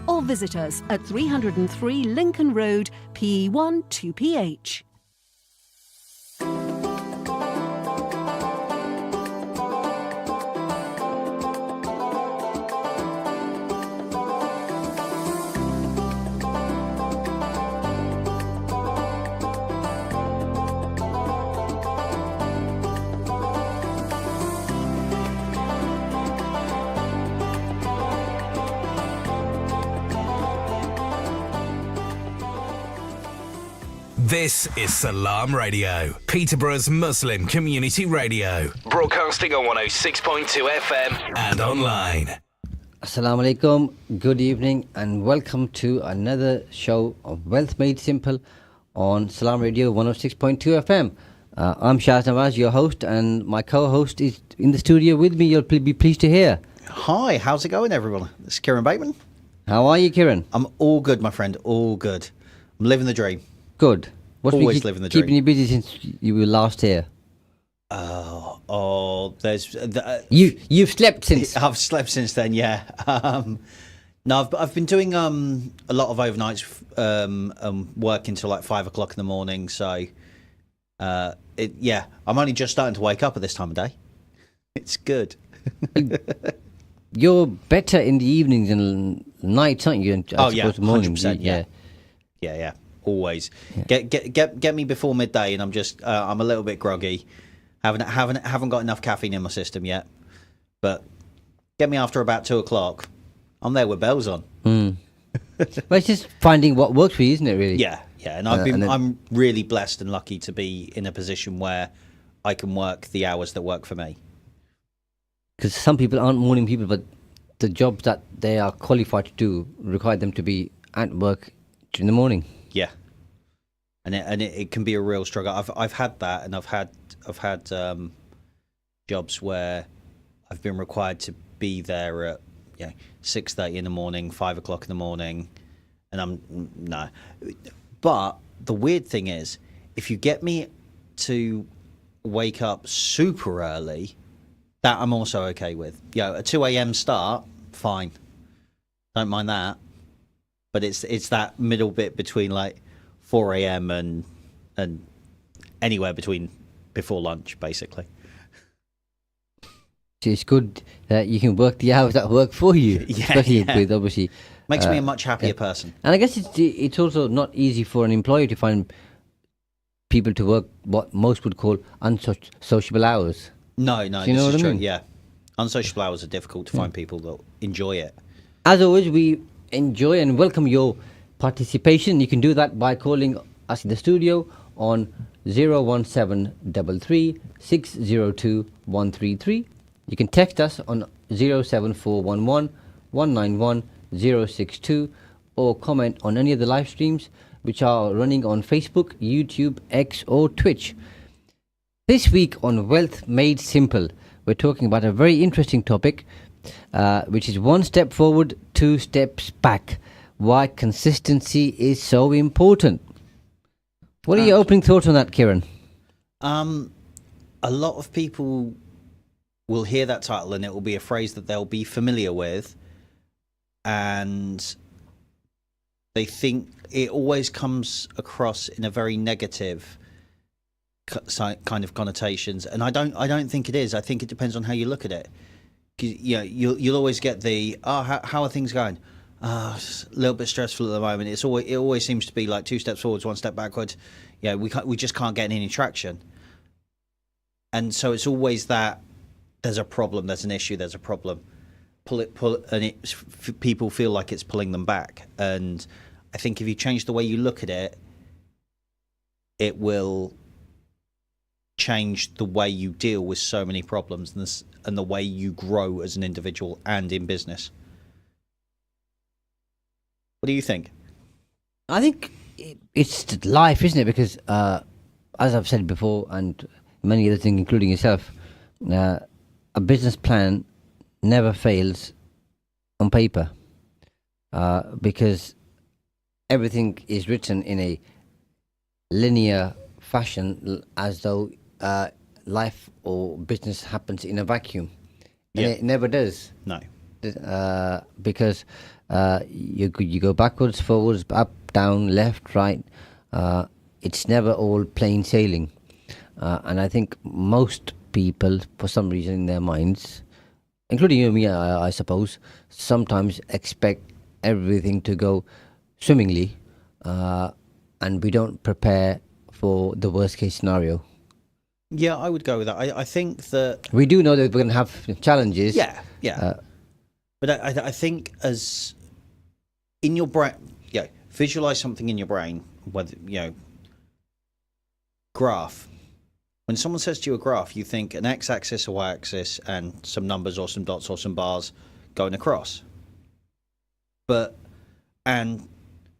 or visit us at 303 Lincoln Road, PE1 2PH. This is Salam Radio, Peterborough's Muslim community radio. Broadcasting on 106.2 FM and online. Assalamu alaikum, good evening and welcome to another show of Wealth Made Simple on Salam Radio 106.2 FM. I'm Shaz and your host, and my co-host is in the studio with me. You'll be pleased to hear. Hi, how's it going, everyone? It's Kieron Bateman. How are you, Kieron? I'm all good, my friend, all good. I'm living the dream. Good. What's always living the dream. Keeping you busy since you were last here? There's you've slept since. I've slept since then. Yeah. No, I've been doing a lot of overnights, working till like 5 o'clock in the morning. So, I'm only just starting to wake up at this time of day. It's good. You're better in the evenings and nights, aren't you? The mornings. 100%, Yeah. Always. Yeah. Get me before midday, and I'm a little bit groggy. Haven't got enough caffeine in my system yet. But get me after about 2 o'clock. I'm there with bells on. Well, it's just finding what works for you, isn't it? Really. Yeah. And I'm really blessed and lucky to be in a position where I can work the hours that work for me. Because some people aren't morning people, but the jobs that they are qualified to do require them to be at work in the morning. Yeah, and it can be a real struggle. I've had that, and I've had jobs where I've been required to be there at 6:30 in the morning, 5 o'clock in the morning, and no. But the weird thing is, if you get me to wake up super early, that I'm also okay with. A 2 a.m. start, fine, don't mind that. But it's that middle bit between like 4 a.m. and anywhere between before lunch, basically. It's good that you can work the hours that work for you, especially with obviously makes me a much happier person. And I guess it's also not easy for an employer to find people to work what most would call unsociable hours. No, you know what I mean? Yeah, unsociable hours are difficult to find people that enjoy it. As always, we enjoy and welcome your participation. You can do that by calling us in the studio on 01733 602 133. You can text us on 07411 191 062 or comment on any of the live streams which are running on Facebook, YouTube, X or Twitch. This week on Wealth Made Simple, we're talking about a very interesting topic, which is 1 step forward, 2 steps back. Why consistency is so important. What are your opening thoughts on that, Kieron? A lot of people will hear that title and it will be a phrase that they'll be familiar with, and they think it always comes across in a very negative kind of connotations, and I don't think it is. I think it depends on how you look at it. You'll always get the how are things going? It's a little bit stressful at the moment. It always seems to be like 2 steps forwards, 1 step backwards. We just can't get any traction, and so it's always that there's a problem, there's an issue, there's a problem. Pull it, and people feel like it's pulling them back. And I think if you change the way you look at it, it will change the way you deal with so many problems and the way you grow as an individual and in business. What do you think? I think it's life, isn't it? Because as I've said before, and many other things, including yourself, a business plan never fails on paper, because everything is written in a linear fashion, as though life or business happens in a vacuum. And it never does. No. because you go backwards, forwards, up, down, left, right. It's never all plain sailing, and I think most people, for some reason in their minds, including you and me, I suppose, sometimes expect everything to go swimmingly, and we don't prepare for the worst case scenario. Yeah, I would go with that. I think that We do know that we're going to have challenges. yeah. But I think as in your brain, visualize something in your brain, whether graph. When someone says to you a graph, you think an x-axis, a y-axis, and some numbers or some dots or some bars going across. And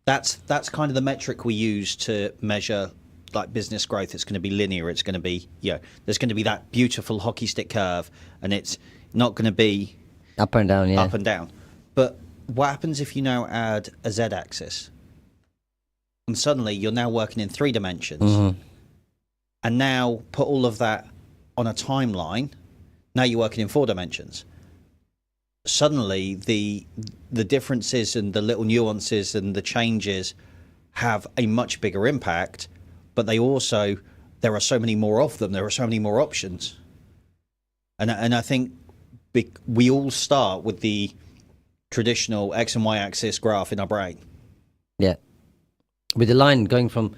that's kind of the metric we use to measure like business growth. It's going to be linear. It's going to be there's going to be that beautiful hockey stick curve, and it's not going to be Up and down, yeah. up and down. But what happens if you now add a z-axis? And suddenly you're now working in 3 dimensions. Mm-hmm. And now put all of that on a timeline. Now you're working in 4 dimensions. Suddenly the differences and the little nuances and the changes have a much bigger impact, but there are so many more of them. There are so many more options. And I think we all start with the traditional X and Y axis graph in our brain. Yeah. With the line going from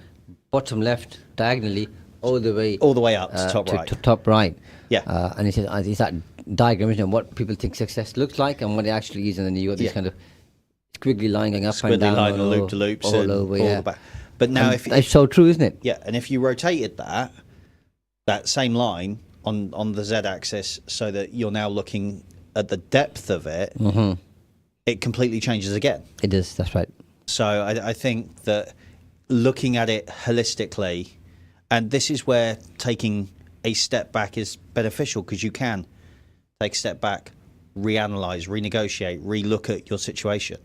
bottom left diagonally all the way up to top right. To top right. Yeah. And it's that diagram, isn't it? What people think success looks like and what it actually is, and then you got these kind of squiggly line going up Squiggly and down, line and loop to loops all and over, all yeah. the back. But now, and it's so true, isn't it? Yeah, and if you rotated that same line on the z-axis, so that you're now looking at the depth of it, it completely changes again. It does. That's right. So I think that looking at it holistically, and this is where taking a step back is beneficial, because you can take a step back, reanalyze, renegotiate, relook at your situation.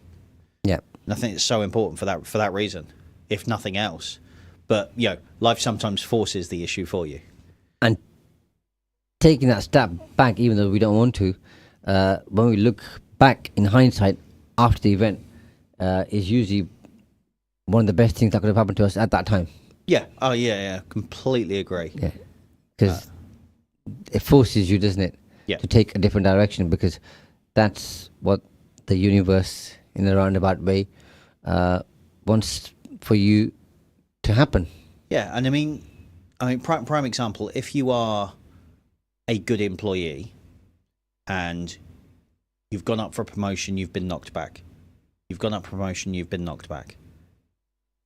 Yeah. And I think it's so important for that reason, if nothing else. But life sometimes forces the issue for you. And taking that step back, even though we don't want to, when we look back in hindsight after the event, is usually one of the best things that could have happened to us at that time. Yeah. Oh, yeah. Completely agree. Yeah. Because it forces you, doesn't it? Yeah. To take a different direction, because that's what the universe, in a roundabout way, wants for you to happen. Yeah, and I mean, prime example. If you are a good employee and you've gone up for a promotion, you've been knocked back. You've gone up for promotion, you've been knocked back.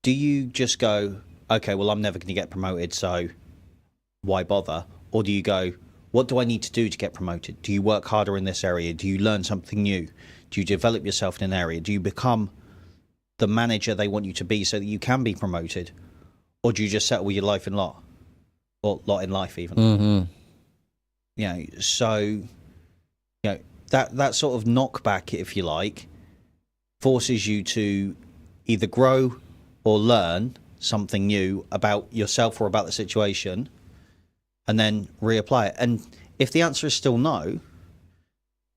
Do you just go, okay, well, I'm never going to get promoted, so why bother? Or do you go, what do I need to do to get promoted? Do you work harder in this area? Do you learn something new? Do you develop yourself in an area? Do you become the manager they want you to be so that you can be promoted? Or do you just settle with your life in lot? Or lot in life, even? Mm-hmm. So that sort of knockback, if you like, forces you to either grow or learn something new about yourself or about the situation, and then reapply it. And if the answer is still no,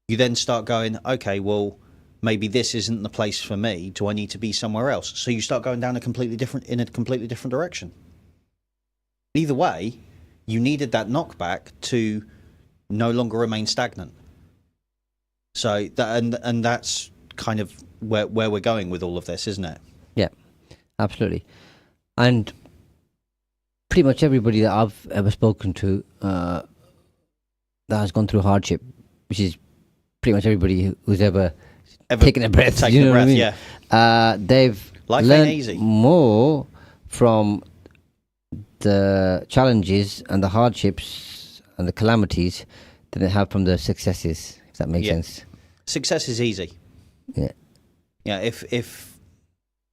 you then start going, okay, well, maybe this isn't the place for me. Do I need to be somewhere else? So you start going down in a completely different direction. Either way, you needed that knockback to no longer remain stagnant. So that and that's kind of where we're going with all of this, isn't it? Yeah, absolutely. And pretty much everybody that I've ever spoken to that has gone through hardship, which is pretty much everybody who's ever taken a breath, taking a breath, I mean? Yeah. They've Life learned ain't easy. more from the challenges and the hardships and the calamities than they have from the successes, if that makes sense. Success is easy. Yeah. Yeah, if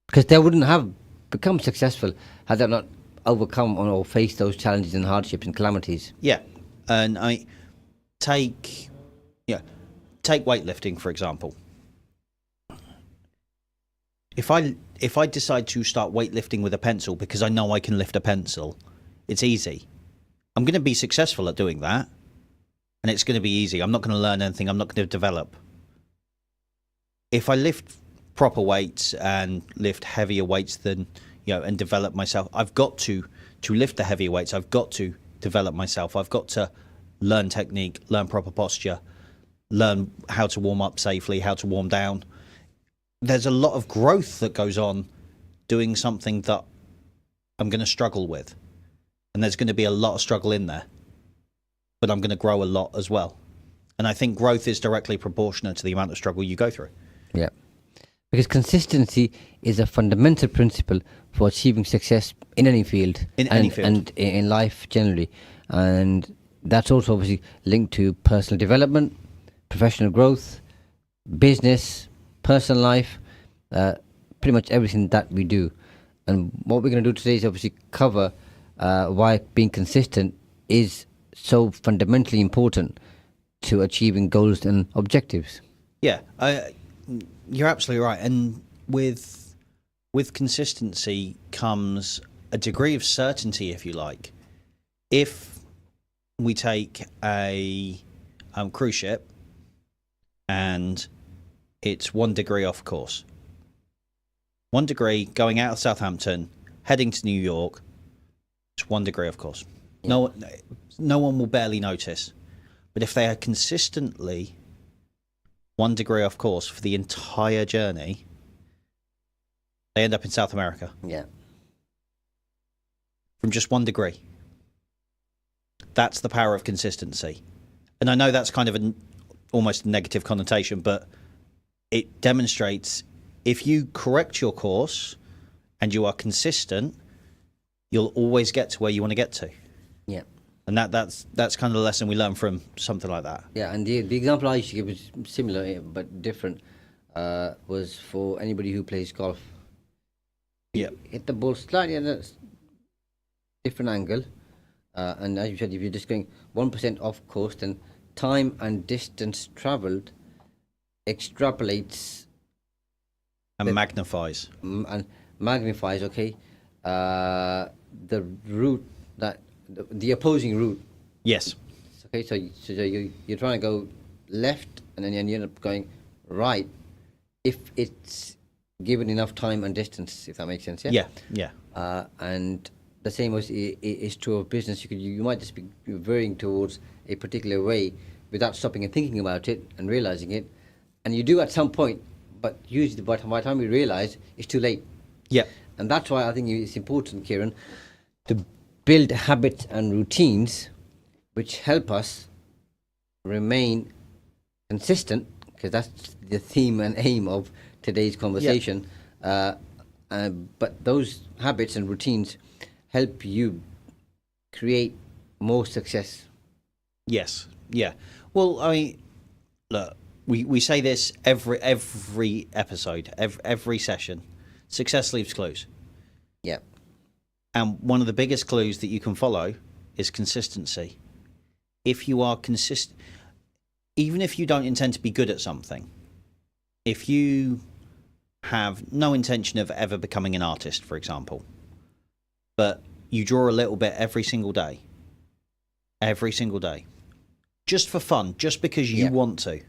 because they wouldn't have become successful had they not overcome or faced those challenges and hardships and calamities. Yeah, and take weightlifting, for example. If I decide to start weightlifting with a pencil because I know I can lift a pencil, it's easy. I'm going to be successful at doing that, and it's going to be easy. I'm not going to learn anything. I'm not going to develop. if I lift proper weights and lift heavier weights than, and develop myself, I've got to lift the heavier weights. I've got to develop myself. I've got to learn technique, learn proper posture, learn how to warm up safely, how to warm down. There's a lot of growth that goes on doing something that I'm going to struggle with. And there's going to be a lot of struggle in there. But I'm going to grow a lot as well. And I think growth is directly proportionate to the amount of struggle you go through. Yeah. Because consistency is a fundamental principle for achieving success in any field. And in life generally. And that's also obviously linked to personal development, professional growth, business, personal life, pretty much everything that we do. And what we're going to do today is obviously cover why being consistent is so fundamentally important to achieving goals and objectives. Yeah, you're absolutely right. And with consistency comes a degree of certainty, if you like. If we take a cruise ship and it's 1 degree off course, 1 degree going out of Southampton, heading to New York, it's 1 degree off course. Yeah. No one will barely notice. But if they are consistently 1 degree off course for the entire journey, they end up in South America. Yeah. From just 1 degree. That's the power of consistency. And I know that's kind of almost a negative connotation, but it demonstrates if you correct your course and you are consistent, you'll always get to where you want to get to. Yeah. And that's kind of the lesson we learn from something like that. Yeah, and the example I used to give was similar but different. Was for anybody who plays golf. Yeah. Hit the ball slightly at a different angle. And as you said, if you're just going 1% off course, then time and distance travelled extrapolates and magnifies. And magnifies, okay, the route that the opposing route. Yes. Okay, so you're trying to go left, and then you end up going right, if it's given enough time and distance, if that makes sense. Yeah. Yeah. And the same is true of business. You might just be veering towards a particular way without stopping and thinking about it and realizing it, and you do at some point, but usually by the time we realize, it's too late. Yeah. And that's why I think it's important, Kieron, to build habits and routines which help us remain consistent, because that's the theme and aim of today's conversation. Yeah. But those habits and routines help you create more success. Yes. Yeah. Well, I mean, look, we say this every episode, every session. Success leaves clues. Yeah. And one of the biggest clues that you can follow is consistency. If you are consistent, even if you don't intend to be good at something, if you have no intention of ever becoming an artist, for example, but you draw a little bit every single day, just for fun, just because you want to,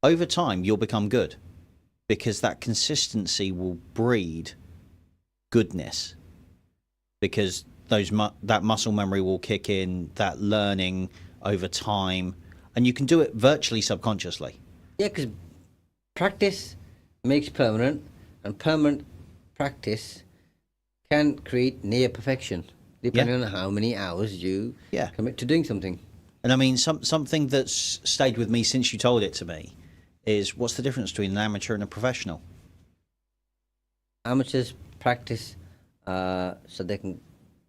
over time you'll become good, because that consistency will breed goodness, because that muscle memory will kick in, that learning over time, and you can do it virtually subconsciously. Yeah, because practice makes permanent, and permanent practice can create near perfection, depending on how many hours you commit to doing something. And I mean, something that's stayed with me since you told it to me is, what's the difference between an amateur and a professional? Amateurs practice so they can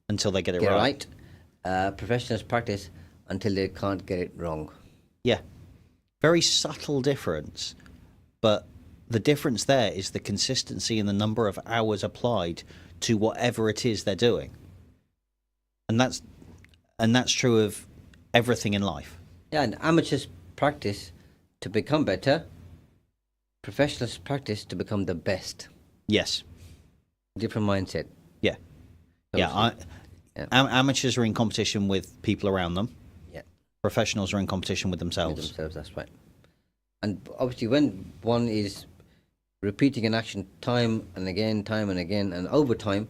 until they get it right. Professionals practice until they can't get it wrong. Yeah, very subtle difference, but the difference there is the consistency and the number of hours applied to whatever it is they're doing, and that's true of everything in life. Yeah, and amateurs practice to become better. Professionals practice to become the best. Yes. Different mindset. Yeah. Amateurs are in competition with people around them. Yeah. Professionals are in competition with themselves. That's right. And obviously, when one is repeating an action time and again, and over time,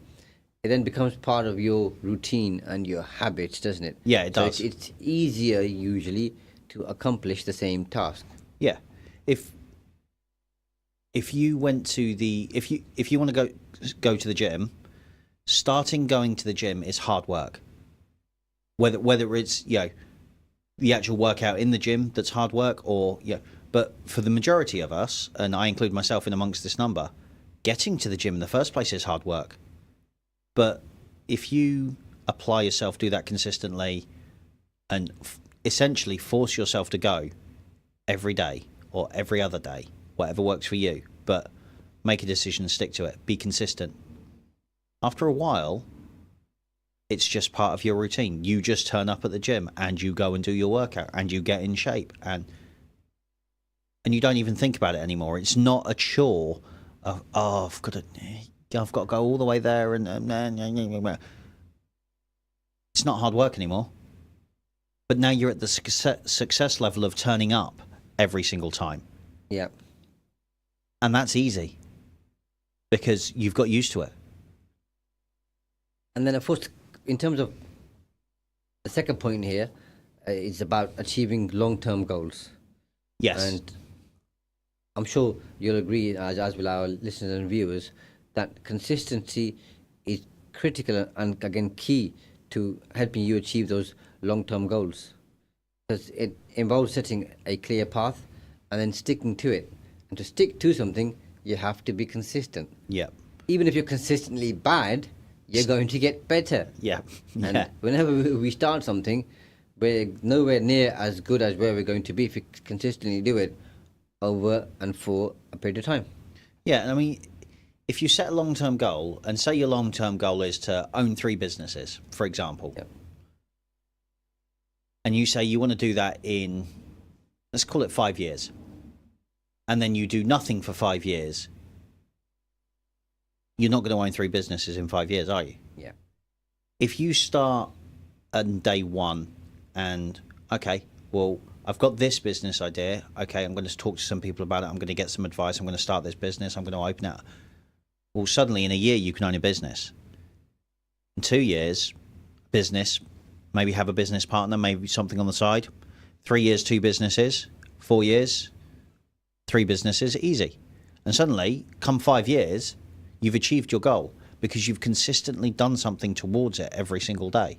it then becomes part of your routine and your habits, doesn't it? Yeah, it does. So it's easier usually to accomplish the same task. Yeah. If you went to the if you want to go to the gym, starting going to the gym is hard work. Whether it's the actual workout in the gym that's hard work, or but for the majority of us, and I include myself in amongst this number, getting to the gym in the first place is hard work. But if you apply yourself, do that consistently, and essentially force yourself to go every day or every other day, whatever works for you, but make a decision and stick to it. Be consistent. After a while, it's just part of your routine. You just turn up at the gym and you go and do your workout and you get in shape, and you don't even think about it anymore. It's not a chore of, I've got to go all the way there, and it's not hard work anymore. But now you're at the success level of turning up every single time. Yeah. And that's easy because you've got used to it. And then, of course, in terms of the second point here, it's about achieving long-term goals. Yes. And I'm sure you'll agree, as will our listeners and viewers, that consistency is critical and, again, key to helping you achieve those long-term goals. Because it involves setting a clear path and then sticking to it. And to stick to something, you have to be consistent. Yeah. Even if you're consistently bad, you're going to get better. Yeah. And whenever we start something, we're nowhere near as good as where we're going to be if we consistently do it over and for a period of time. Yeah, I mean, if you set a long-term goal, and say your long-term goal is to own 3 businesses, for example, Yep. and you say you want to do that in, let's call it 5 years, and then you do nothing for 5 years, you're not going to own 3 businesses in 5 years, are you? Yeah. If you start on day 1 and, okay, well, I've got this business idea. Okay, I'm going to talk to some people about it. I'm going to get some advice. I'm going to start this business. I'm going to open it. Well, suddenly in a year, you can own a business. In 2 years, business, maybe have a business partner, maybe something on the side. 3 years, 2 businesses. 4 years, 3 businesses, easy. And suddenly, come 5 years, you've achieved your goal because you've consistently done something towards it every single day.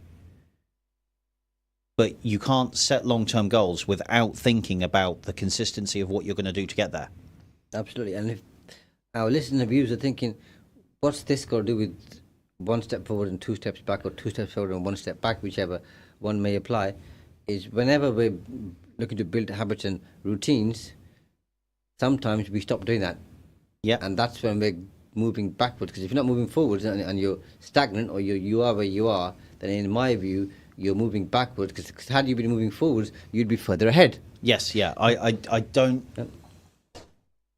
But you can't set long-term goals without thinking about the consistency of what you're going to do to get there. Absolutely. And if our listeners and viewers are thinking, what's this got to do with 1 step forward and 2 steps back, or 2 steps forward and 1 step back, whichever one may apply, is whenever we're looking to build habits and routines, sometimes we stop doing that. Yeah. And that's when we're moving backwards. Because if you're not moving forwards and you're stagnant, or you are where you are, then in my view, you're moving backwards. Because had you been moving forwards, you'd be further ahead. Yes, yeah. I don't... Yep.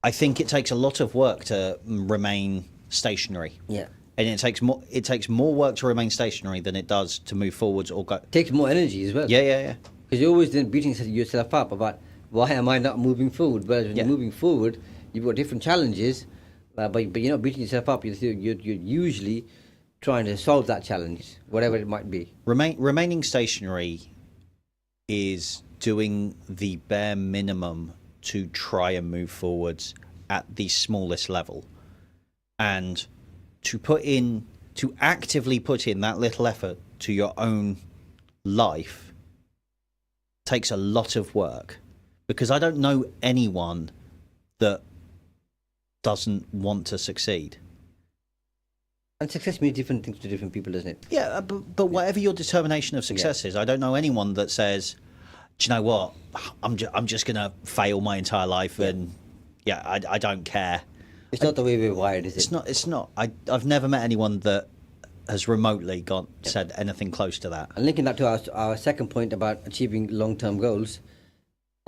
I think it takes a lot of work to remain stationary. Yeah. And it takes more work to remain stationary than it does to move forwards or go... It takes more energy as well. Yeah. Because you're always then beating yourself up about, why am I not moving forward? Whereas when you're moving forward, you've got different challenges, but you're not beating yourself up. You're usually trying to solve that challenge, whatever it might be. Remaining stationary is doing the bare minimum to try and move forwards at the smallest level. And to actively put in that little effort to your own life takes a lot of work. Because I don't know anyone that doesn't want to succeed. And success means different things to different people, doesn't it? Yeah, but whatever your determination of success is, I don't know anyone that says, do you know what, I'm just going to fail my entire life and I don't care. It's not the way we're wired, is it? It's not. I've never met anyone that has remotely said anything close to that. And linking that to our second point about achieving long-term goals,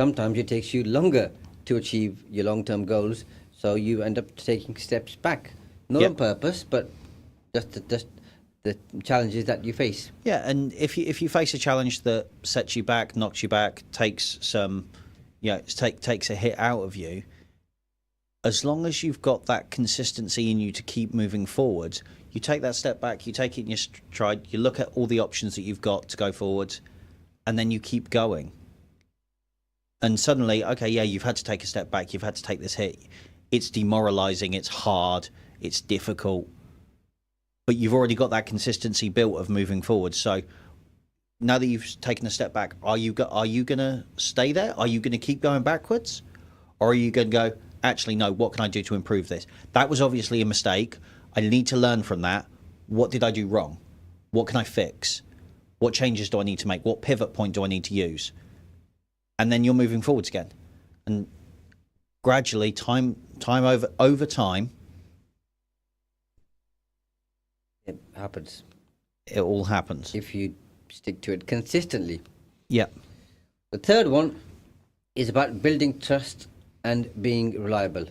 sometimes it takes you longer to achieve your long-term goals, so you end up taking steps back. Not on purpose, but just the challenges that you face. Yeah, and if you face a challenge that sets you back, knocks you back, takes some it takes a hit out of you. As long as you've got that consistency in you to keep moving forward, you take that step back, you take it in your stride, you look at all the options that you've got to go forward, and then you keep going. And suddenly, okay, yeah, you've had to take a step back, you've had to take this hit. It's demoralizing, it's hard, it's difficult, but you've already got that consistency built of moving forward. So now that you've taken a step back, are you going to stay there? Are you going to keep going backwards? Or are you going to go, actually, no, what can I do to improve this? That was obviously a mistake. I need to learn from that. What did I do wrong? What can I fix? What changes do I need to make? What pivot point do I need to use? And then you're moving forwards again. And gradually, time over time, It happens. it all happens. If you stick to it consistently. Yeah. The third one is about building trust and being reliable.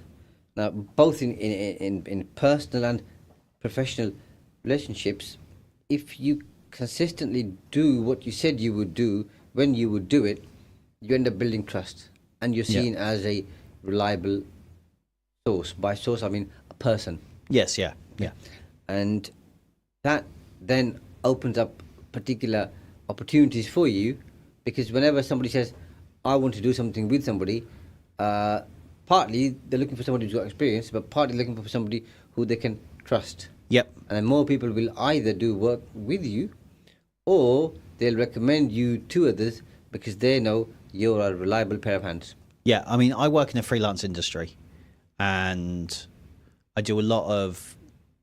Now, both in personal and professional relationships, if you consistently do what you said you would do when you would do it, you end up building trust, and you're seen as a reliable source. By source, I mean a person. Yes, yeah. And that then opens up particular opportunities for you, because whenever somebody says, I want to do something with somebody, partly they're looking for somebody who's got experience, but partly looking for somebody who they can trust. Yep. And then more people will either do work with you, or they'll recommend you to others because they know you're a reliable pair of hands. Yeah, I mean, I work in a freelance industry, and I do a lot of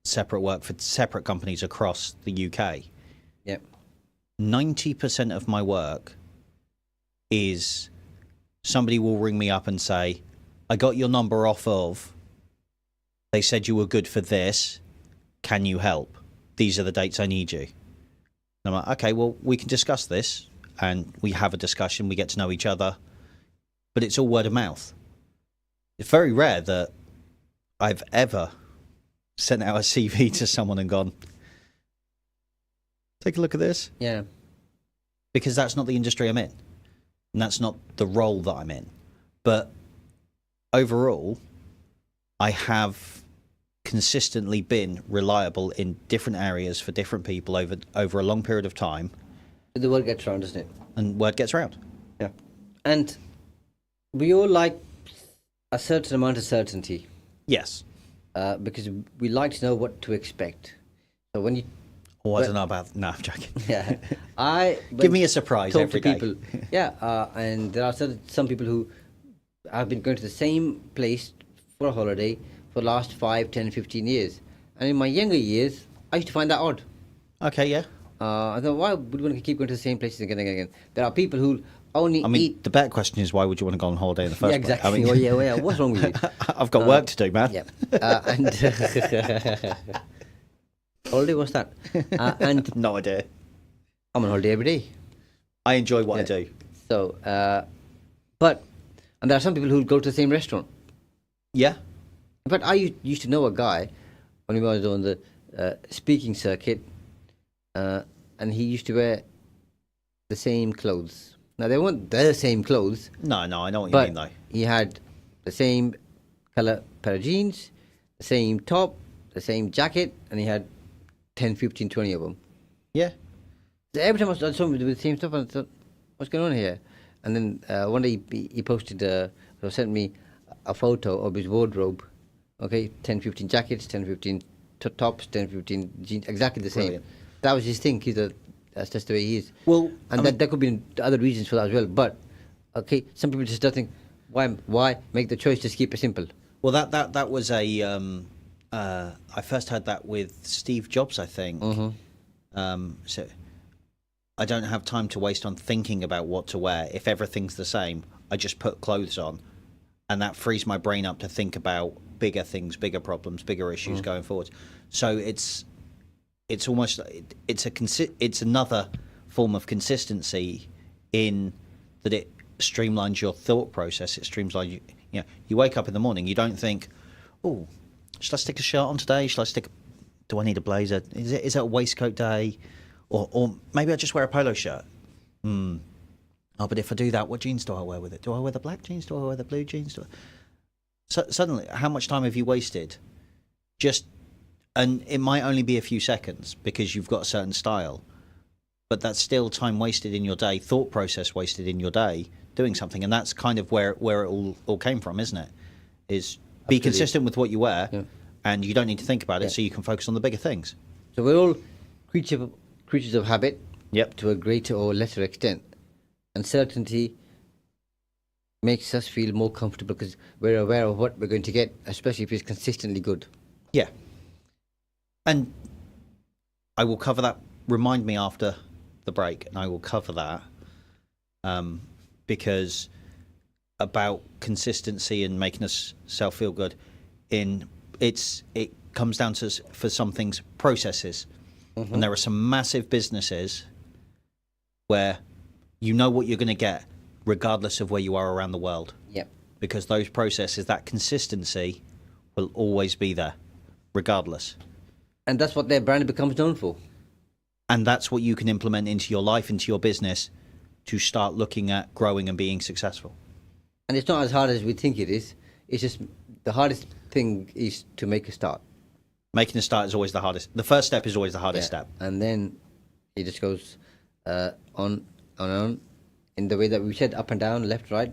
separate work for separate companies across the UK. Yep. 90% of my work is somebody will ring me up and say, I got your number off of, they said you were good for this, can you help? These are the dates I need you. And I'm like, okay, well, we can discuss this, and we have a discussion, we get to know each other, but it's all word of mouth. It's very rare that I've ever sent out a CV to someone and gone, take a look at this. Yeah. Because that's not the industry I'm in. And that's not the role that I'm in. But overall, I have consistently been reliable in different areas for different people over a long period of time. The word gets around, doesn't it? And word gets around. Yeah. And we all like a certain amount of certainty, Yes. because we like to know what to expect. So when you... Oh, I don't know about... No, I'm joking. Yeah. Give me a surprise talk every to day. people. Yeah, and there are some people who have been going to the same place for a holiday for the last 5, 10, 15 years. And in my younger years, I used to find that odd. Okay, yeah. I thought, why would we want to keep going to the same places again and again? There are people who only eat... the better question is, why would you want to go on holiday in the first Yeah, exactly. place? I mean, Well, yeah, what's wrong with you? I've got work to do, man. Yeah. And... holiday, what's that? And No idea. I'm on holiday every day. I enjoy what I do. So, and there are some people who go to the same restaurant. Yeah. In fact, I used to know a guy when he was on the speaking circuit, and he used to wear the same clothes. Now, they weren't the same clothes. No, I know what you but mean, though. he had the same color pair of jeans, the same top, the same jacket, and he had 10, 15, 20 of them. Yeah. So every time I saw him with the same stuff, I thought, what's going on here? And then one day he posted, or sent me a photo of his wardrobe. Okay, 10, 15 jackets, 10, 15 tops, 10, 15 jeans, exactly the same. Brilliant. That was his thing. That's just the way he is. Well, and there could be other reasons for that as well. But okay, some people just don't think, why make the choice? Just keep it simple. Well, that was a. I first heard that with Steve Jobs, I think. Mm-hmm. So I don't have time to waste on thinking about what to wear. If everything's the same, I just put clothes on, and that frees my brain up to think about bigger things, bigger problems, bigger issues going forward. So it's almost it's another form of consistency in that it streamlines your thought process. It streamlines you. You know, you wake up in the morning, you don't think, oh, should I stick a shirt on today? Do I need a blazer? Is it a waistcoat day? Or maybe I just wear a polo shirt. Oh, but if I do that, what jeans do I wear with it? Do I wear the black jeans? Do I wear the blue jeans? So suddenly, how much time have you wasted? And it might only be a few seconds because you've got a certain style, but that's still time wasted in your day, thought process wasted in your day doing something, and that's kind of where it all came from, isn't it? Is be consistent with what you wear, and you don't need to think about it, so you can focus on the bigger things. So we're all creatures of habit, Yep. to a greater or lesser extent. Uncertainty makes us feel more comfortable because we're aware of what we're going to get, especially if it's consistently good. Yeah. And I will cover that. Remind me after the break, and I will cover that because about consistency and making us self feel good. It comes down to, for some things, processes, and there are some massive businesses where you know what you're going to get regardless of where you are around the world. Yep. Because those processes, that consistency, will always be there, regardless. And that's what their brand becomes known for. And that's what you can implement into your life, into your business, to start looking at growing and being successful. And it's not as hard as we think it is. It's just the hardest thing is to make a start. Making a start is always the hardest. The first step is always the hardest step. And then it just goes on in the way that we said, up and down, left, right,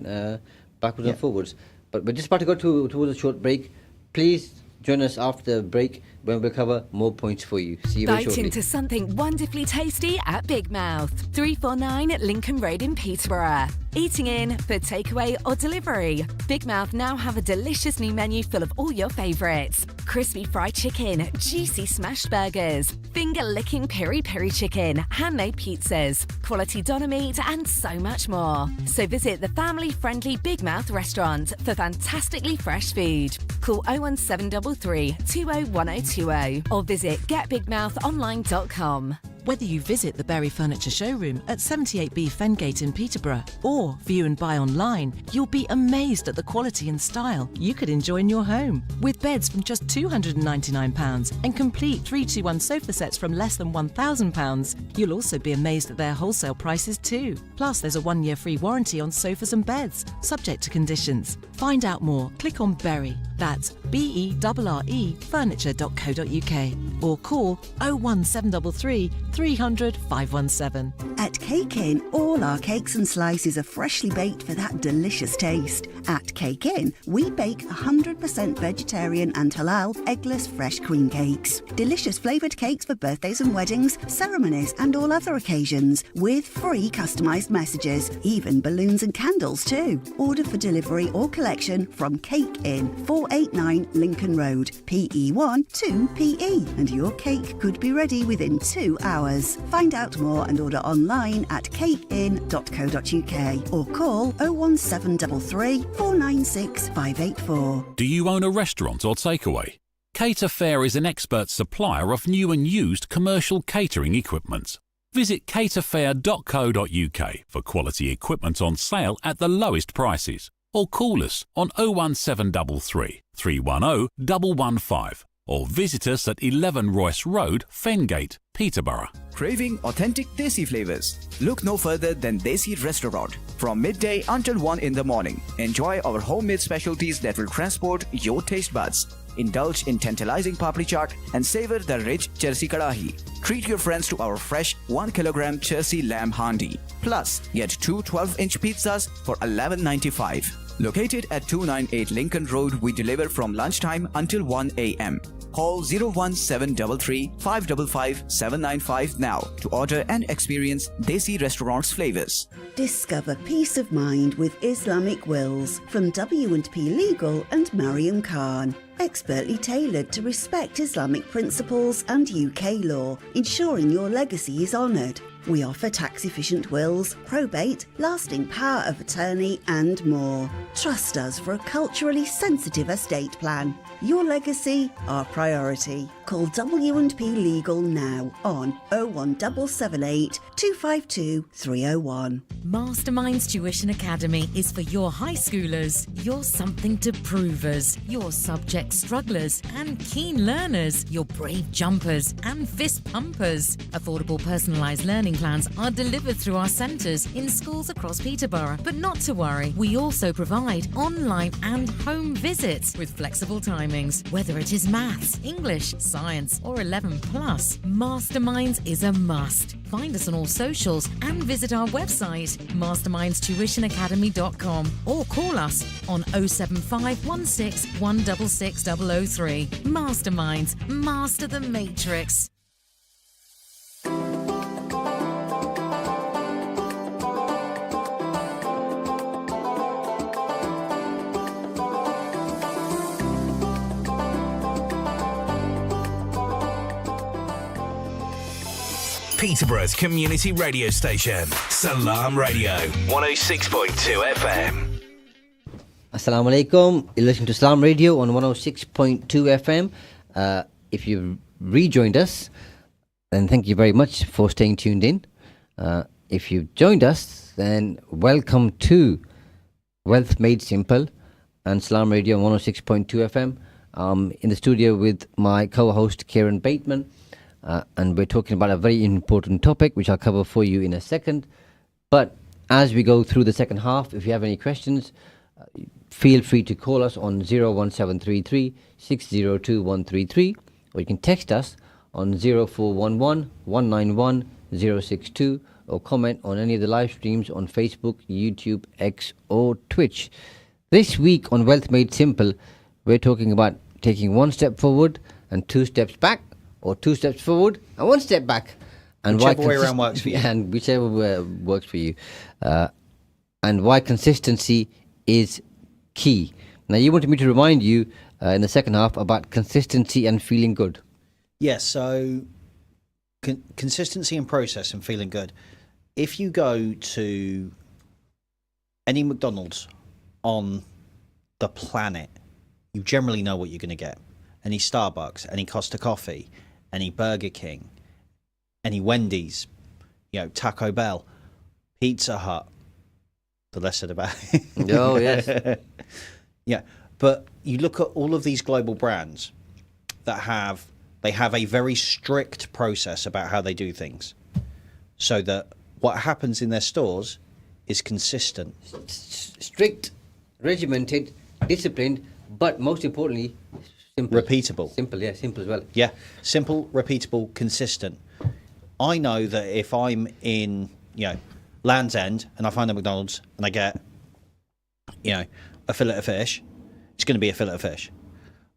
backwards and forwards. But we're just about to go towards a short break. Please join us after the break when we'll cover more points for you. See you very Bite shortly. into something wonderfully tasty at Big Mouth, 349 Lincoln Road in Peterborough. Eating in for takeaway or delivery. Big Mouth now have a delicious new menu full of all your favourites. Crispy fried chicken, juicy smashed burgers, finger-licking peri-peri chicken, handmade pizzas, quality doner meat and so much more. So visit the family-friendly Big Mouth restaurant for fantastically fresh food. Call 01733 201020 or visit getbigmouthonline.com. Whether you visit the Berry Furniture Showroom at 78B Fengate in Peterborough or view and buy online, you'll be amazed at the quality and style you could enjoy in your home. With beds from just £299 and complete 321 sofa sets from less than £1,000, you'll also be amazed at their wholesale prices too. Plus, there's a 1-year free warranty on sofas and beds, subject to conditions. Find out more, click on Berry, that's BERRE furniture.co.uk or call 01733 300 517. At Cake Inn, all our cakes and slices are freshly baked for that delicious taste. At Cake Inn, we bake 100% vegetarian and halal eggless fresh cream cakes. Delicious flavoured cakes for birthdays and weddings, ceremonies and all other occasions, with free customised messages, even balloons and candles too. Order for delivery or collection from Cake Inn, 489 Lincoln Road, PE1 2PE, and your cake could be ready within 2 hours. Find out more and order online at cakein.co.uk or call 01733 496 584. Do you own a restaurant or takeaway? Cater Fair is an expert supplier of new and used commercial catering equipment. Visit caterfair.co.uk for quality equipment on sale at the lowest prices, or call us on 01733 310 115 or visit us at 11 Royce Road, Fengate, Peterborough. Craving authentic Desi flavors? Look no further than Desi Restaurant. From midday until 1 in the morning, enjoy our homemade specialties that will transport your taste buds. Indulge in tantalizing papri chaat and savor the rich Chersi Kadahi. Treat your friends to our fresh 1 kilogram Chersi lamb handi. Plus, get 2 12-inch pizzas for $11.95. Located at 298 Lincoln Road, we deliver from lunchtime until 1 a.m. Call 01733 555 795 now to order and experience Desi Restaurant's flavors. Discover peace of mind with Islamic wills from W&P Legal and Mariam Khan. Expertly tailored to respect Islamic principles and UK law, ensuring your legacy is honoured. We offer tax-efficient wills, probate, lasting power of attorney and more. Trust us for a culturally sensitive estate plan. Your legacy, our priority. Call W&P Legal now on 01778 252 301. Masterminds Tuition Academy is for your high schoolers, your something to provers, your subject strugglers and keen learners, your brave jumpers and fist pumpers. Affordable personalised learning meal plans are delivered through our centres in schools across Peterborough. But not to worry, we also provide online and home visits with flexible timings. Whether it is maths, English, science or 11 plus, Masterminds is a must. Find us on all socials and visit our website mastermindstuitionacademy.com or call us on 07516 166 003. Masterminds, master the matrix. Peterborough's community radio station, Salam Radio, 106.2 FM. Assalamu alaikum. You're listening to Salam Radio on 106.2 FM. If you've rejoined us, then thank you very much for staying tuned in. If you've joined us, then welcome to Wealth Made Simple and Salam Radio on 106.2 FM. In the studio with my co-host Kieron Bateman. And we're talking about a very important topic, which I'll cover for you in a second. But as we go through the second half, if you have any questions, feel free to call us on 01733 602 133, or you can text us on 0411 191 062, or comment on any of the live streams on Facebook, YouTube, X, or Twitch. This week on Wealth Made Simple, we're talking about taking one step forward and two steps back, or two steps forward and one step back, and whichever way around works for you. And whichever works for you, and why consistency is key. Now, you wanted me to remind you in the second half about consistency and feeling good. Yes, so consistency and process and feeling good. If you go to any McDonald's on the planet, you generally know what you're going to get. Any Starbucks, any Costa Coffee, any Burger King, any Wendy's, Taco Bell, Pizza Hut, the less said about it. Oh, yes. Yeah, but you look at all of these global brands that have a very strict process about how they do things, so that what happens in their stores is consistent. Strict, regimented, disciplined, but most importantly, simple. Repeatable. Simple as well. Yeah, simple, repeatable, consistent. I know that if I'm in, Land's End and I find a McDonald's and I get, a fillet of fish, it's going to be a fillet of fish.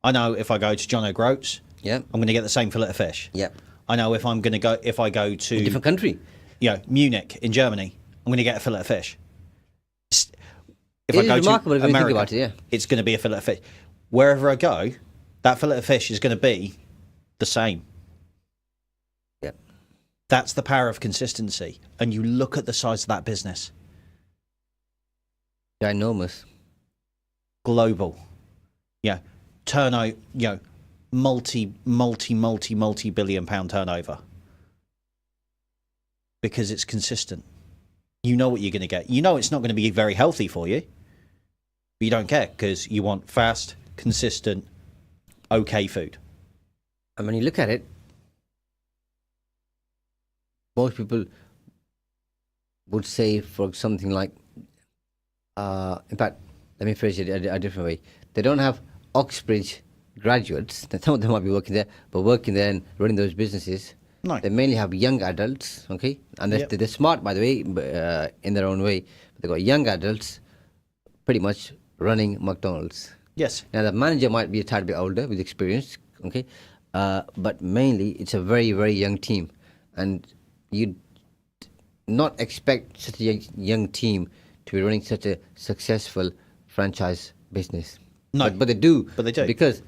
I know if I go to John O'Groats, I'm going to get the same fillet of fish. Yep. I know if I go to a different country, Munich in Germany, I'm going to get a fillet of fish. If it I is go remarkable to if you think America, about it, it's going to be a fillet of fish. Wherever I go, that fillet of fish is going to be the same. Yep. That's the power of consistency. And you look at the size of that business. Ginormous. Global. Yeah. Turnover, multi-billion pound turnover. Because it's consistent. You know what you're going to get. You know it's not going to be very healthy for you. But you don't care because you want fast, consistent, okay food. And when you look at it, most people would say for something like, in fact, let me phrase it a different way. They don't have Oxbridge graduates. Some of them might be working there, but working there and running those businesses. No. They mainly have young adults, okay? And they're smart, by the way, in their own way. But they've got young adults pretty much running McDonald's. Yes. Now, the manager might be a tad bit older with experience, okay? But mainly, it's a very, very young team. And you'd not expect such a young team to be running such a successful franchise business. No. But they do. But they do. Because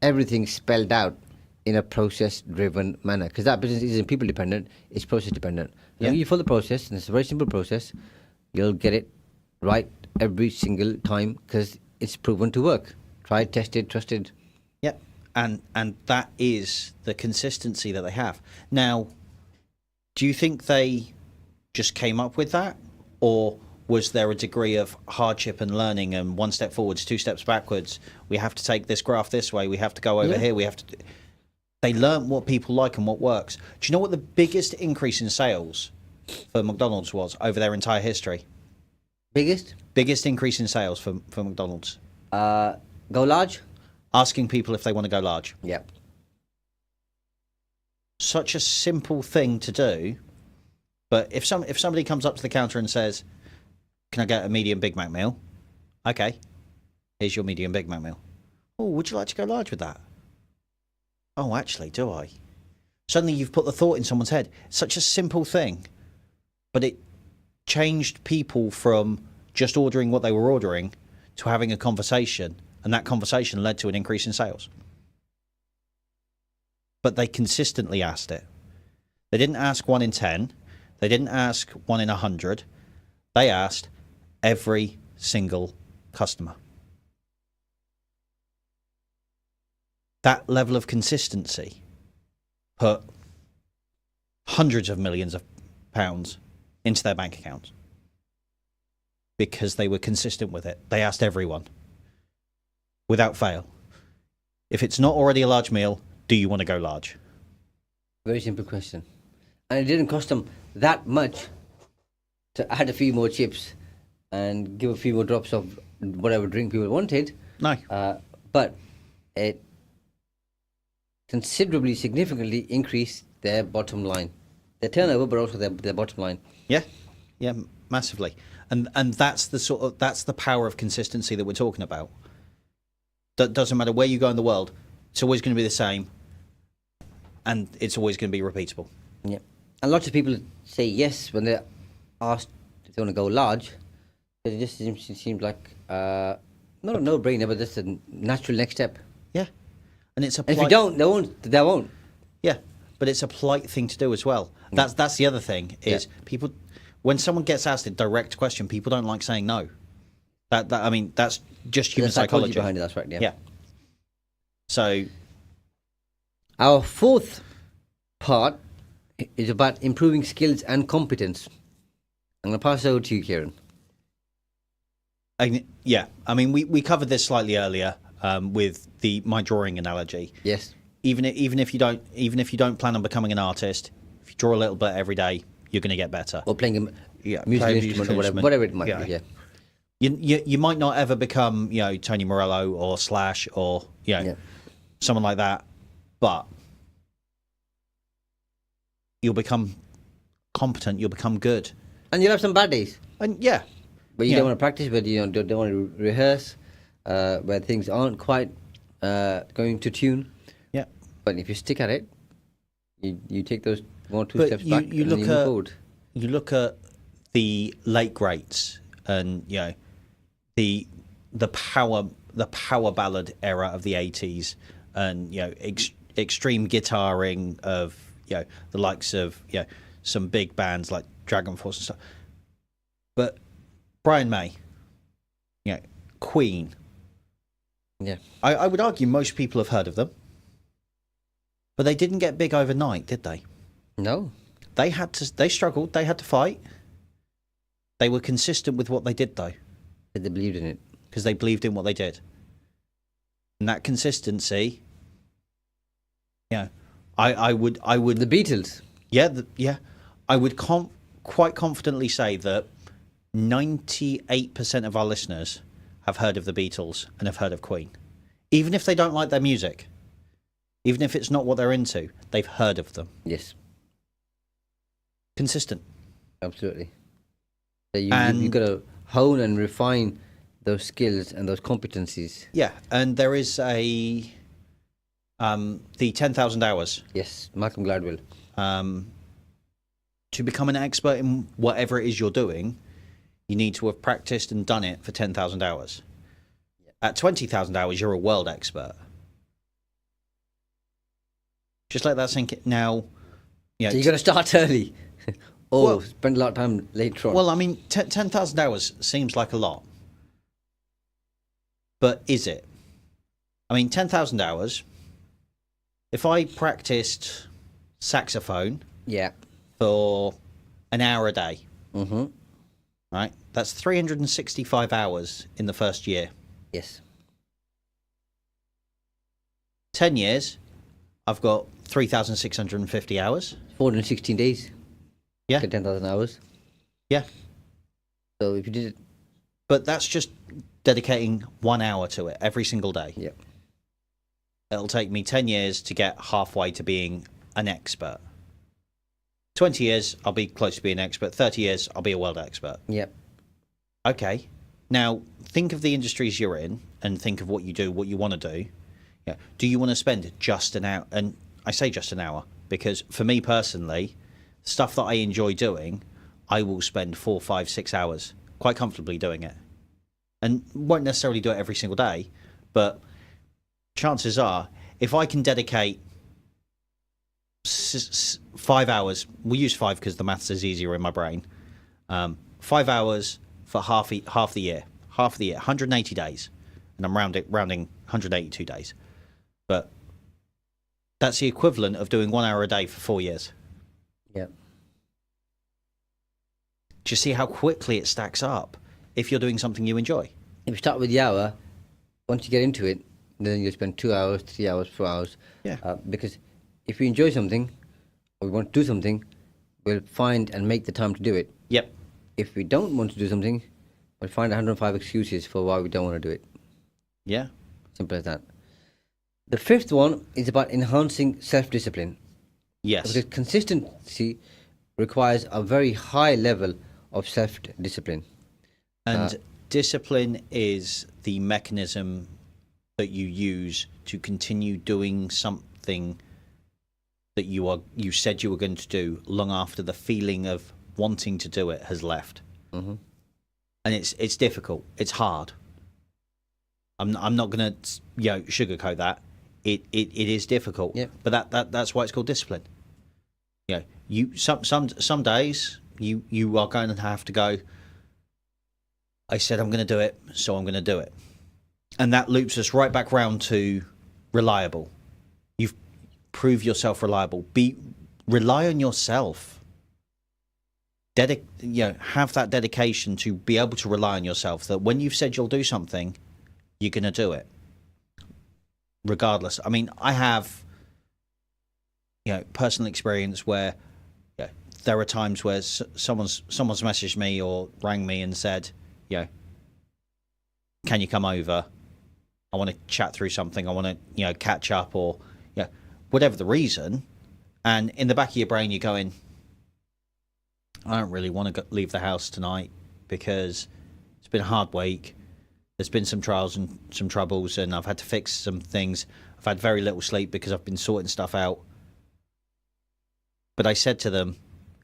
everything's spelled out in a process-driven manner. Because that business isn't people-dependent, it's process-dependent. Yeah. You follow the process, and it's a very simple process, you'll get it right every single time because it's proven to work. Tried, tested, trusted. Yep. And that is the consistency that they have. Now, do you think they just came up with that? Or was there a degree of hardship and learning and one step forwards, two steps backwards? We have to take this graph this way. We have to go over here. We have to... They learn what people like and what works. Do you know what the biggest increase in sales for McDonald's was over their entire history? Biggest? Biggest increase in sales for McDonald's? Go large? Asking people if they want to go large. Yeah. Such a simple thing to do, but if somebody comes up to the counter and says, "Can I get a medium Big Mac meal?" Okay, here's your medium Big Mac meal. Oh, would you like to go large with that? Oh, actually, do I? Suddenly you've put the thought in someone's head. Such a simple thing, but it changed people from just ordering what they were ordering to having a conversation, and that conversation led to an increase in sales. But they consistently asked it. They didn't ask 1 in 10. They didn't ask 1 in 100. They asked every single customer. That level of consistency put hundreds of millions of pounds into their bank accounts because they were consistent with it. They asked everyone without fail. If it's not already a large meal, do you want to go large? Very simple question. And it didn't cost them that much to add a few more chips and give a few more drops of whatever drink people wanted. No. But it considerably, significantly increased their bottom line. Their turnover, but also their bottom line. Yeah, massively. And that's the power of consistency that we're talking about. That doesn't matter where you go in the world, it's always going to be the same, and it's always going to be repeatable. Yeah. And lots of people say yes when they're asked if they want to go large. It just seems like not a no-brainer, but that's a natural next step. Yeah. And it's a And if you don't, they won't. Yeah. But it's a polite thing to do as well. That's the other thing is people, when someone gets asked a direct question, people don't like saying no. I mean, that's just human psychology behind it. That's right. Yeah. So, our fourth part is about improving skills and competence. I'm going to pass it over to you, Kieron. Yeah, I mean, we covered this slightly earlier with my drawing analogy. Yes. Even if you don't plan on becoming an artist, if you draw a little bit every day, you're going to get better. Or playing a musical instrument or whatever it might be. Yeah. You might not ever become Tony Morello or Slash or someone like that, but you'll become competent. You'll become good, and you'll have some bad days. And but you don't want to practice, but you don't want to rehearse, where things aren't quite going to tune. Yeah. But if you stick at it, you take those 1 or 2 steps back, you and you move forward. You look at the late greats, and the power ballad era of the 80s, and extreme guitaring of the likes of some big bands like Dragon Force and stuff. But Brian May, Queen. Yeah, I would argue most people have heard of them, but they didn't get big overnight, did they? No. They struggled. They had to fight. They were consistent with what they did, though. But they believed in it. Because they believed in what they did. And that consistency, I would. The Beatles. Yeah, I would quite confidently say that 98% of our listeners have heard of the Beatles and have heard of Queen. Even if they don't like their music, even if it's not what they're into, they've heard of them. Yes. Consistent. Absolutely. So you've got to hone and refine those skills and those competencies. Yeah, and there is the 10,000 hours. Yes, Malcolm Gladwell. To become an expert in whatever it is you're doing, you need to have practiced and done it for 10,000 hours. At 20,000 hours, you're a world expert. Just let that sink in. Now, so you're going to start early or spend a lot of time later on. Well, I mean, 10,000 hours seems like a lot. But is it? I mean, 10,000 hours, if I practiced saxophone for an hour a day, right, that's 365 hours in the first year. Yes. 10 years, I've got 3,650 hours. 416 days. Yeah. Get 10,000 hours. Yeah. So if you did it, But that's just dedicating 1 hour to it every single day. yeah, It'll take me 10 years to get halfway to being an expert. 20 years, I'll be close to being an expert. 30 years, I'll be a world expert. yeah, Okay. Now, think of the industries you're in and think of what you do, what you want to do. Yeah. Do you want to spend just an hour? And I say just an hour because for me personally, stuff that I enjoy doing, I will spend 4, 5, 6 hours quite comfortably doing it. And won't necessarily do it every single day, but chances are, if I can dedicate 5 hours, we'll use 5 because the maths is easier in my brain. 5 hours for half the year, 180 days, and I'm rounding 182 days. But that's the equivalent of doing 1 hour a day for 4 years. yeah. Do you see how quickly it stacks up if you're doing something you enjoy? If you start with the hour, once you get into it, then you spend 2 hours, 3 hours, 4 hours. Yeah. Because if we enjoy something, or we want to do something, we'll find and make the time to do it. Yep. If we don't want to do something, we'll find 105 excuses for why we don't want to do it. Yeah. Simple as that. The fifth one is about enhancing self-discipline. Yes. Because consistency requires a very high level of self-discipline. And discipline is the mechanism that you use to continue doing something that you said you were going to do long after the feeling of wanting to do it has left. Mm-hmm. And it's difficult. It's hard. I'm not going to sugarcoat that. It is difficult. Yep. But that's why it's called discipline. You some days you are going to have to go, I said I'm going to do it, so I'm going to do it. And that loops us right back round to reliable. You've proved yourself reliable. Rely on yourself. Have that dedication to be able to rely on yourself, that when you've said you'll do something, you're going to do it. Regardless. I mean, I have personal experience where there are times where someone's messaged me or rang me and said, can you come over? I want to chat through something. I want to, catch up, or whatever the reason. And in the back of your brain, you're going, I don't really want to leave the house tonight because it's been a hard week. There's been some trials and some troubles, and I've had to fix some things. I've had very little sleep because I've been sorting stuff out. But I said to them,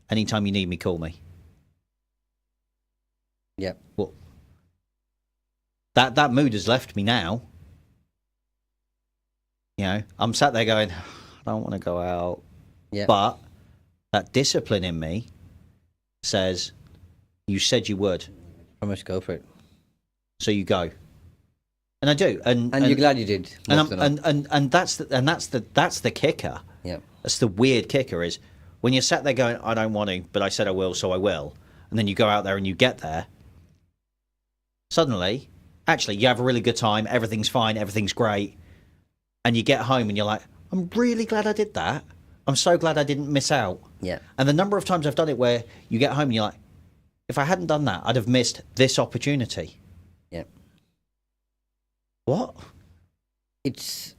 anytime you need me, call me. Yeah. Well, that mood has left me now. I'm sat there going, I don't want to go out. Yeah. But that discipline in me says, you said you would. Promise, go for it. So you go. And I do. And you're glad you did. And that's the kicker. Yeah. That's the weird kicker, is when you're sat there going, I don't want to, but I said I will, so I will. And then you go out there and you get there. Suddenly, actually, you have a really good time. Everything's fine. Everything's great. And you get home and you're like, I'm really glad I did that. I'm so glad I didn't miss out. Yeah. And the number of times I've done it where you get home and you're like, if I hadn't done that, I'd have missed this opportunity. Yeah. What? It's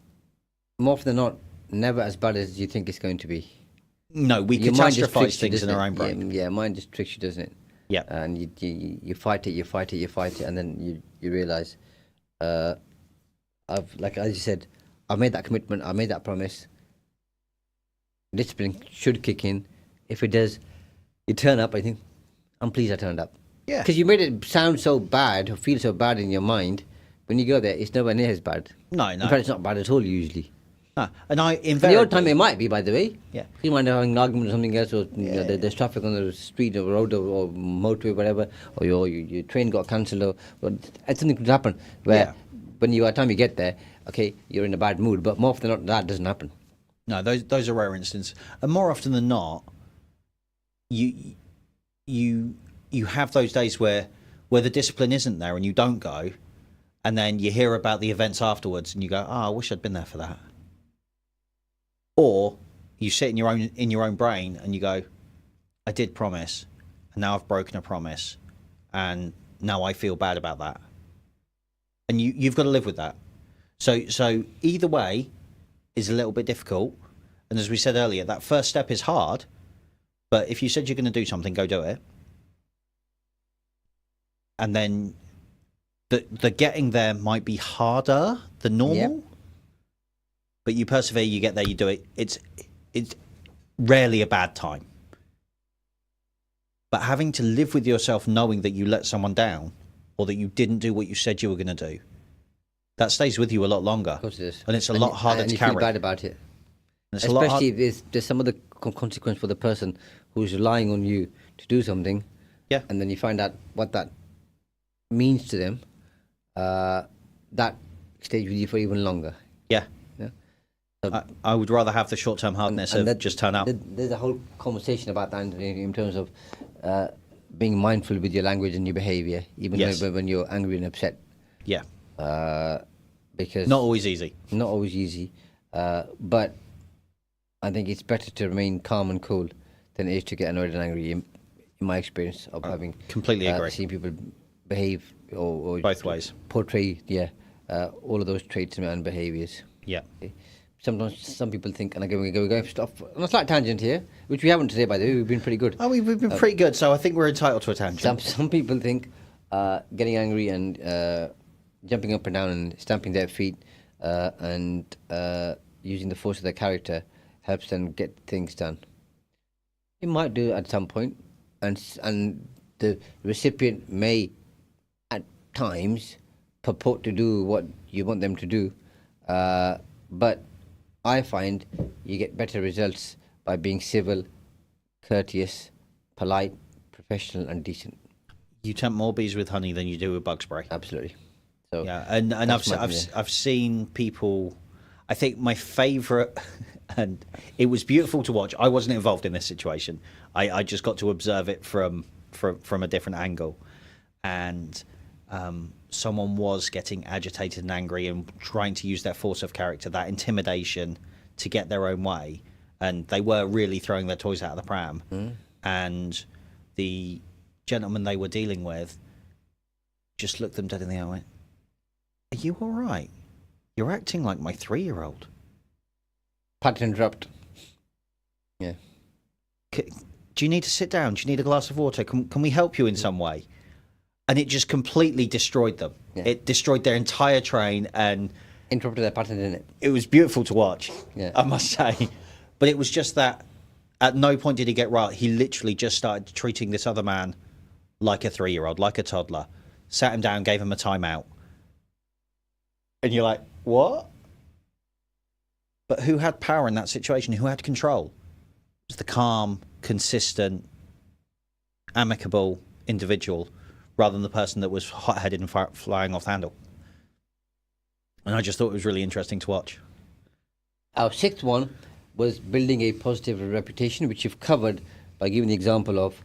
more often than not never as bad as you think it's going to be. No, we catastrophize things in our own brain. Yeah, mind just tricks you, doesn't it? Yeah. And you fight it, and then you realise, as you said, I've made that commitment, I made that promise. Discipline should kick in. If it does, you turn up, I think, I'm pleased I turned up. Yeah. Because you made it sound so bad, or feel so bad in your mind. When you go there, it's nowhere near as bad. No. In fact, it's not bad at all, usually. No. And the odd time it might be, by the way. Yeah. You might be having an argument or something else, or there's traffic on the street or road or motorway, whatever, or your train got cancelled, or something could happen where when by the time you get there, okay, you're in a bad mood. But more often than not, that doesn't happen. No, those are rare instances. And more often than not, you have those days where the discipline isn't there and you don't go, and then you hear about the events afterwards and you go, I wish I'd been there for that. Or you sit in your own brain and you go, I did promise, and now I've broken a promise, and now I feel bad about that. And you've got to live with that. So either way is a little bit difficult. And as we said earlier, that first step is hard. But if you said you're going to do something, go do it. And then the getting there might be harder than normal. Yep. But you persevere, you get there, you do it. It's rarely a bad time. But having to live with yourself knowing that you let someone down or that you didn't do what you said you were going to do, that stays with you a lot longer. Of course it is. And it's a lot harder to carry. You feel bad about it. Especially if there's some other consequence for the person who's relying on you to do something. Yeah. And then you find out what that means to them. That stays with you for even longer. Yeah. Yeah. So, I would rather have the short-term hardness of just turn up. There's a whole conversation about that in terms of being mindful with your language and your behaviour, even when you're angry and upset. Yeah. Because not always easy. Not always easy. But I think it's better to remain calm and cool than it is to get annoyed and angry. In my experience of having completely agree. Seen people behave or both ways, portray all of those traits and behaviours. Yeah. Okay. Sometimes some people think, and we're going on a slight tangent here, which we haven't today, by the way. We've been pretty good. Oh, we've been pretty good, so I think we're entitled to a tangent. Some people think getting angry and jumping up and down and stamping their feet and using the force of their character helps them get things done. It might do at some point, and the recipient may at times purport to do what you want them to do, but I find you get better results by being civil, courteous, polite, professional and decent. You tempt more bees with honey than you do with bug spray. Absolutely. So yeah, and I've seen people. I think my favourite, and it was beautiful to watch. I wasn't involved in this situation. I just got to observe it from a different angle, and someone was getting agitated and angry and trying to use their force of character, that intimidation, to get their own way, and they were really throwing their toys out of the pram. And the gentleman they were dealing with just looked them dead in the eye and went, "Are you all right? You're acting like my 3-year-old." Pat interrupt. Yeah. Do you need to sit down? Do you need a glass of water? Can we help you in some way? And it just completely destroyed them. Yeah. It destroyed their entire train and interrupted their pattern, didn't it? It was beautiful to watch. Yeah. I must say. But it was just that at no point did he get right. He literally just started treating this other man like a 3-year-old, like a toddler. Sat him down, gave him a timeout. And you're like, what? But who had power in that situation? Who had control? It was the calm, consistent, amicable individual rather than the person that was hot-headed and flying off the handle. And I just thought it was really interesting to watch. Our sixth one was building a positive reputation, which you've covered by giving the example of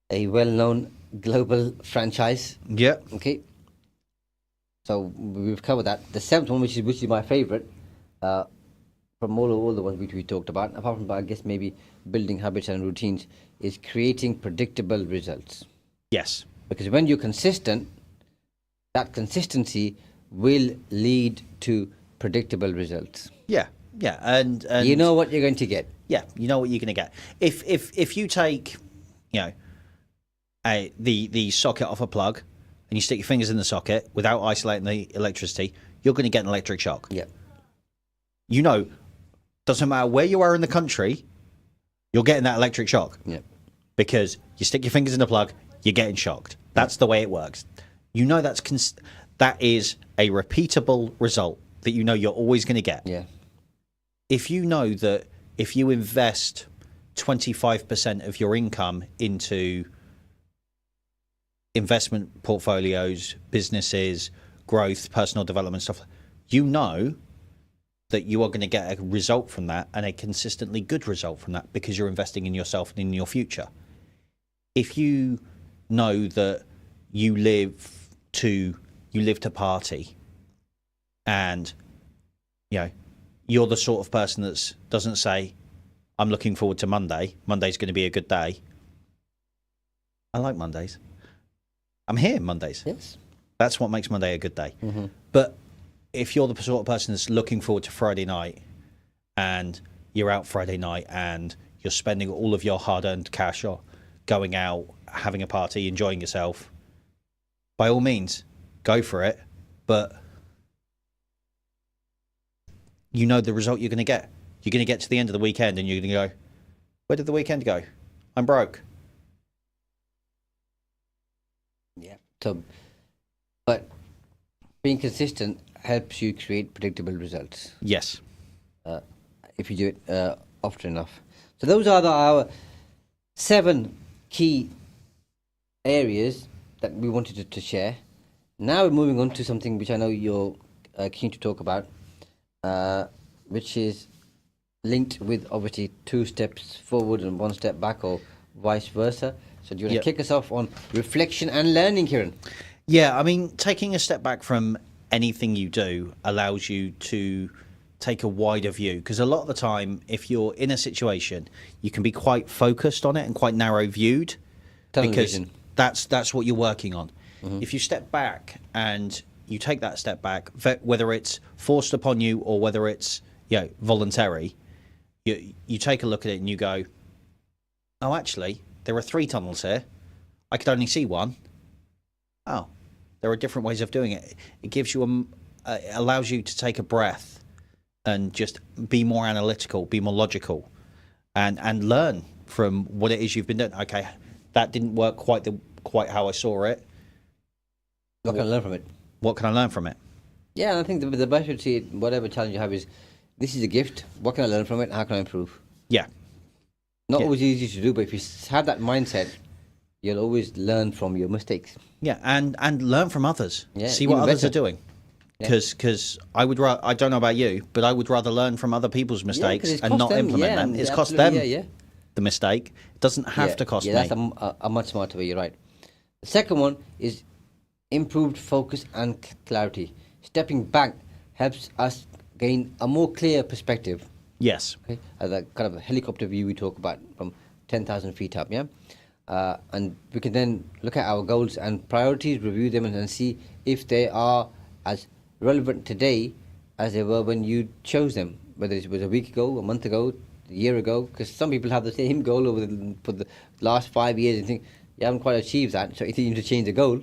a well-known global franchise. Yeah. Okay. So we've covered that. The seventh one, which is my favourite, from all the ones which we talked about, apart from, I guess, maybe building habits and routines, is creating predictable results. Yes. Because when you're consistent, that consistency will lead to predictable results. Yeah, yeah, and you know what you're going to get. Yeah, you know what you're going to get. If you take, the socket off a plug and you stick your fingers in the socket without isolating the electricity, you're going to get an electric shock. Yeah. Doesn't matter where you are in the country, you're getting that electric shock. Yeah. Because you stick your fingers in the plug, you're getting shocked. That's the way it works. That is a repeatable result that you're always going to get. Yeah. If you know that if you invest 25% of your income into investment portfolios, businesses, growth, personal development stuff, you know that you are going to get a result from that, and a consistently good result from that, because you're investing in yourself and in your future. If you know that you live to party, and you're the sort of person that doesn't say, I'm looking forward to Monday. Monday's going to be a good day. I like Mondays. I'm here Mondays. Yes. That's what makes Monday a good day. Mm-hmm. But if you're the sort of person that's looking forward to Friday night and you're out Friday night and you're spending all of your hard-earned cash or going out, having a party, enjoying yourself, by all means, go for it. But you know the result you're going to get. You're going to get to the end of the weekend and you're going to go, where did the weekend go? I'm broke. Yeah. So, but being consistent helps you create predictable results. Yes. If you do it often enough. So those are our 7 key areas that we wanted to share. Now we're moving on to something which I know you're keen to talk about, which is linked with obviously 2 steps forward and 1 step back, or vice versa. So do you want to kick us off on reflection and learning, Kieron? Yeah, I mean, taking a step back from anything you do allows you to take a wider view, because a lot of the time, if you're in a situation, you can be quite focused on it and quite narrow viewed, because that's what you're working on. Mm-hmm. If you step back and you take that step back, whether it's forced upon you or whether it's voluntary, you take a look at it and you go, oh, actually, there are 3 tunnels here. I could only see 1. Oh, there are different ways of doing it. It gives you it allows you to take a breath and just be more analytical, be more logical, and learn from what it is you've been doing. Okay, that didn't work quite how I saw it. What can I learn from it? What can I learn from it? Yeah, and I think the best way to see it, whatever challenge you have, is this is a gift. What can I learn from it? How can I improve? Yeah. Not always easy to do, but if you have that mindset, you'll always learn from your mistakes. Yeah, and learn from others. Yeah, see what others better. are doing. Because I would rather, I don't know about you, but I would rather learn from other people's mistakes and not implement them. It's cost them the mistake. It doesn't have to cost me. Yeah, that's a much smarter way. You're right. The second one is improved focus and clarity. Stepping back helps us gain a more clear perspective. Yes. Okay, that kind of a helicopter view we talk about from 10,000 feet up. Yeah, and we can then look at our goals and priorities, review them, and see if they are as relevant today as they were when you chose them, whether it was a week ago, a month ago, a year ago, because some people have the same goal for the last 5 years and think you haven't quite achieved that, so you need to change the goal,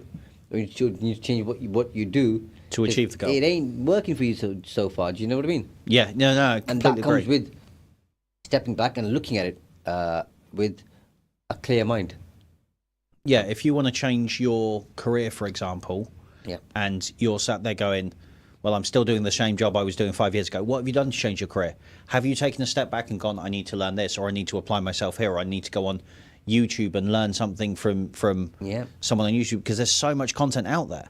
or you need to change what you do to achieve the goal. It ain't working for you so far. Do you know what I mean? Yeah, no, and that comes with stepping back and looking at it with a clear mind. Yeah, if you want to change your career, for example, and you're sat there going, well, I'm still doing the same job I was doing 5 years ago. What have you done to change your career? Have you taken a step back and gone, I need to learn this, or I need to apply myself here, or I need to go on YouTube and learn something from someone on YouTube? Because there's so much content out there.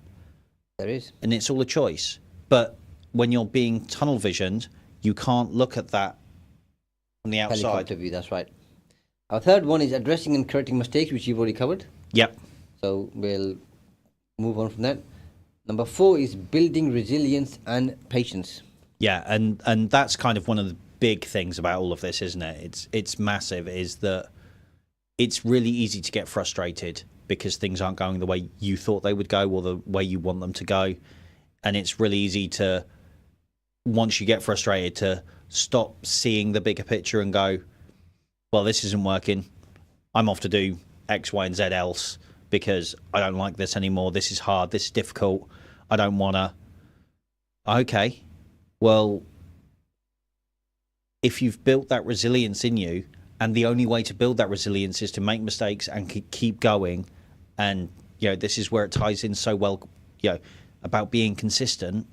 There is. And it's all a choice. But when you're being tunnel visioned, you can't look at that from the outside. Helicopter view, that's right. Our third one is addressing and correcting mistakes, which you've already covered. Yep. So we'll move on from that. Number 4 is building resilience and patience. Yeah, and that's kind of one of the big things about all of this, isn't it? It's massive, is that it's really easy to get frustrated because things aren't going the way you thought they would go or the way you want them to go. And it's really easy to, once you get frustrated, to stop seeing the bigger picture and go, well, this isn't working. I'm off to do X, Y, and Z else because I don't like this anymore. This is hard. This is difficult. I don't want to. Okay. Well, if you've built that resilience in you, and the only way to build that resilience is to make mistakes and keep going, and this is where it ties in so well, about being consistent.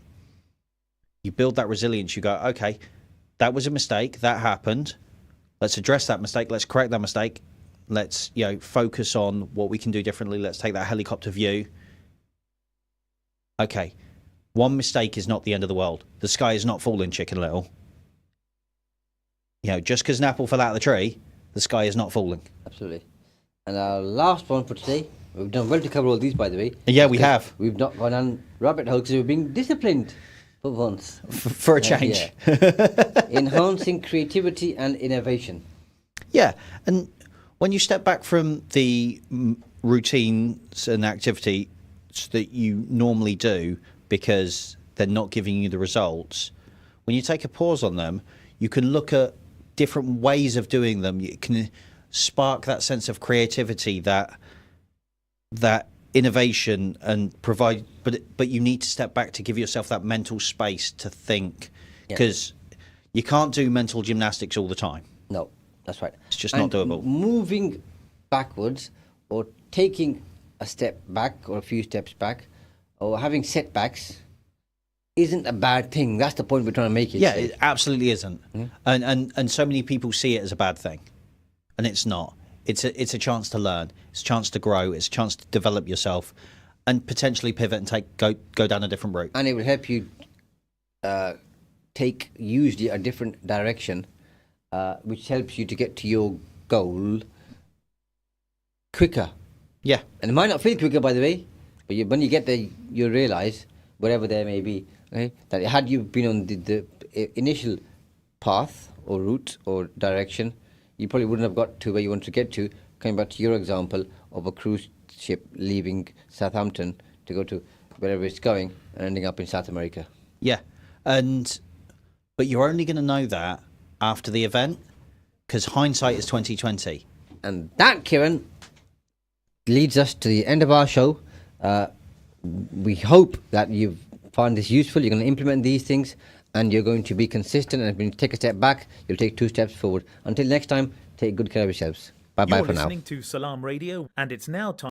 You build that resilience. You go, okay, that was a mistake. That happened. Let's address that mistake. Let's correct that mistake. Let's focus on what we can do differently. Let's take that helicopter view. Okay, one mistake is not the end of the world. The sky is not falling, Chicken Little. Just because an apple fell out of the tree, the sky is not falling. Absolutely. And our last one for today, we've done well to cover all these, by the way. Yeah, we have. We've not gone on rabbit hole because we're being disciplined for once. For a change. Enhancing creativity and innovation. Yeah, and when you step back from the routines and activities that you normally do because they're not giving you the results, when you take a pause on them, you can look at different ways of doing them. You can spark that sense of creativity, that innovation, and provide. But you need to step back to give yourself that mental space to think, because you can't do mental gymnastics all the time. No, that's right. It's just not doable. Moving backwards or taking a step back or a few steps back or having setbacks isn't a bad thing. That's the point we're trying to make it. Yeah, it absolutely isn't. Mm-hmm. And so many people see it as a bad thing, and it's not. It's a chance to learn. It's a chance to grow. It's a chance to develop yourself, and potentially pivot and go down a different route. And it will help you use a different direction, which helps you to get to your goal quicker. Yeah. And it might not feel quicker, by the way, but when you get there, you realise, wherever there may be, okay, that had you been on the initial path or route or direction, you probably wouldn't have got to where you want to get to. Coming back to your example of a cruise ship leaving Southampton to go to wherever it's going and ending up in South America. Yeah, but you're only going to know that after the event, because hindsight is 2020. And that, Kieron, leads us to the end of our show. We hope that you've found this useful. You're going to implement these things, and you're going to be consistent. And when you take a step back, you'll take 2 steps forward. Until next time, take good care of yourselves. Bye-bye for now. You're listening to Salam Radio, and it's now time.